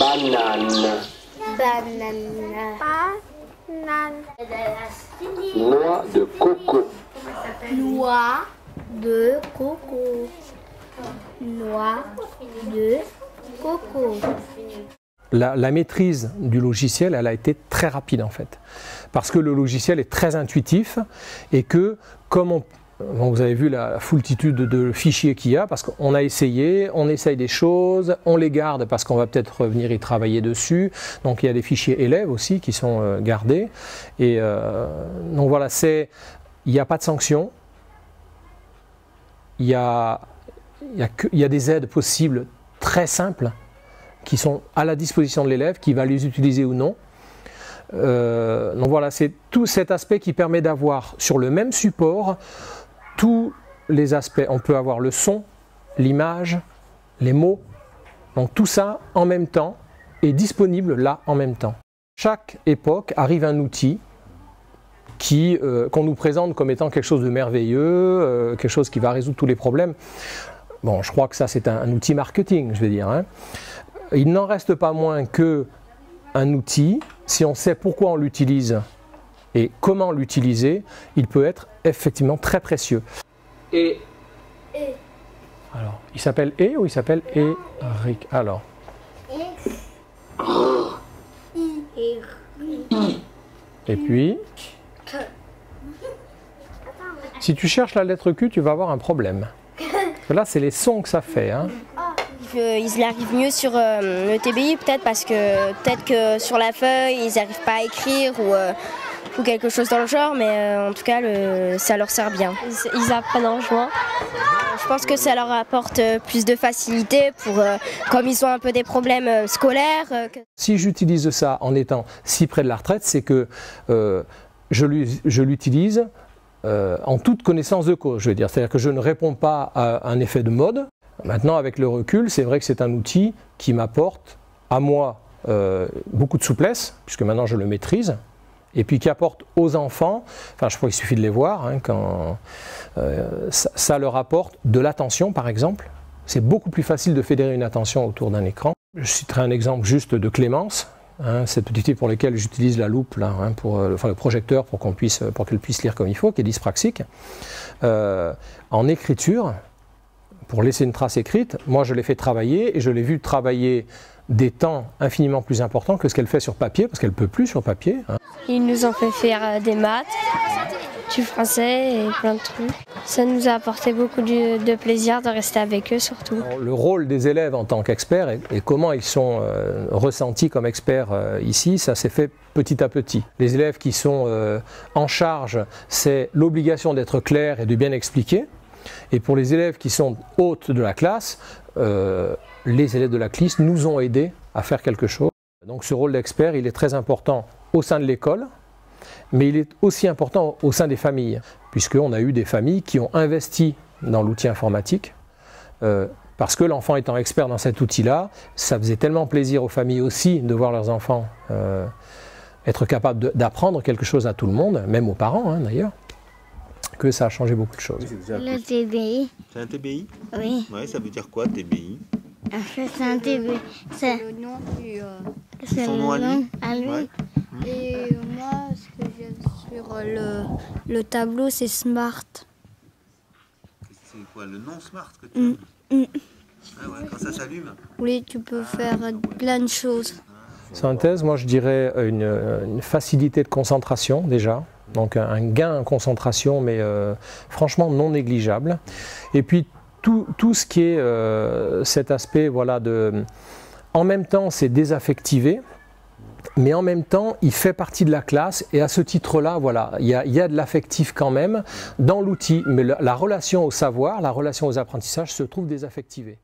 Banane. Banane. Banane. Noix de coco. Noix de coco. Noix de coco. La maîtrise du logiciel, elle a été très rapide en fait. Parce que le logiciel est très intuitif et que, comme vous avez vu la foultitude de fichiers qu'il y a, parce qu'on a essayé, on essaye des choses, on les garde parce qu'on va peut-être revenir y travailler dessus. Donc il y a des fichiers élèves aussi qui sont gardés. Et donc voilà, il n'y a pas de sanction. Il y a des aides possibles très simples qui sont à la disposition de l'élève, qui va les utiliser ou non. Donc voilà, c'est tout cet aspect qui permet d'avoir sur le même support tous les aspects. On peut avoir le son, l'image, les mots. Donc tout ça en même temps est disponible là en même temps. Chaque époque arrive un outil qu'on nous présente comme étant quelque chose de merveilleux, quelque chose qui va résoudre tous les problèmes. Bon, je crois que ça c'est un outil marketing, je vais dire, hein. Il n'en reste pas moins qu'un outil, si on sait pourquoi on l'utilise et comment l'utiliser, il peut être effectivement très précieux. Et. Alors, il s'appelle E ou il s'appelle Eric? Alors. Et puis. Si tu cherches la lettre Q, tu vas avoir un problème. Là, c'est les sons que ça fait, hein. Ils arrivent mieux sur le TBI parce que peut-être que sur la feuille ils n'arrivent pas à écrire ou quelque chose dans le genre, mais en tout cas ça leur sert bien. Ils apprennent en jouant. Je pense que ça leur apporte plus de facilité comme ils ont un peu des problèmes scolaires. Si j'utilise ça en étant si près de la retraite, c'est que je l'utilise en toute connaissance de cause, je veux dire. C'est-à-dire que je ne réponds pas à un effet de mode. Maintenant, avec le recul, c'est vrai que c'est un outil qui m'apporte, à moi, beaucoup de souplesse, puisque maintenant je le maîtrise, et puis qui apporte aux enfants, enfin je crois qu'il suffit de les voir, hein, ça leur apporte de l'attention par exemple. C'est beaucoup plus facile de fédérer une attention autour d'un écran. Je citerai un exemple juste de Clémence, hein, cette petite fille pour laquelle j'utilise la loupe, là, hein, le projecteur pour qu'elle puisse lire comme il faut, qui est dyspraxique. En écriture, pour laisser une trace écrite, moi je l'ai fait travailler et je l'ai vu travailler des temps infiniment plus importants que ce qu'elle fait sur papier, parce qu'elle ne peut plus sur papier, hein. Ils nous ont fait faire des maths, du français et plein de trucs. Ça nous a apporté beaucoup de plaisir de rester avec eux surtout. Alors, le rôle des élèves en tant qu'experts et comment ils sont ressentis comme experts ici, ça s'est fait petit à petit. Les élèves qui sont en charge, c'est l'obligation d'être clair et de bien expliquer. Et pour les élèves qui sont hôtes de la classe, les élèves de la CLIS nous ont aidés à faire quelque chose. Donc ce rôle d'expert, il est très important au sein de l'école, mais il est aussi important au sein des familles, puisqu'on a eu des familles qui ont investi dans l'outil informatique, parce que l'enfant étant expert dans cet outil-là, ça faisait tellement plaisir aux familles aussi de voir leurs enfants être capables d'apprendre quelque chose à tout le monde, même aux parents, hein, d'ailleurs, que ça a changé beaucoup de choses. Le TBI. C'est un TBI? Oui. Ouais, ça veut dire quoi, TBI? C'est un TBI. C'est Le nom du... Son nom à lui? Ouais. Et moi, ce que j'ai sur le tableau, c'est Smart. C'est quoi, le nom Smart que tu as? Ah ouais, quand ça s'allume? Oui, tu peux faire plein de choses. Synthèse, moi je dirais une facilité de concentration déjà, donc un gain en concentration, mais franchement non négligeable. Et puis tout ce qui est cet aspect, voilà, en même temps c'est désaffectivé, mais en même temps il fait partie de la classe, et à ce titre-là, voilà, il y a de l'affectif quand même dans l'outil, mais la relation au savoir, la relation aux apprentissages se trouve désaffectivée.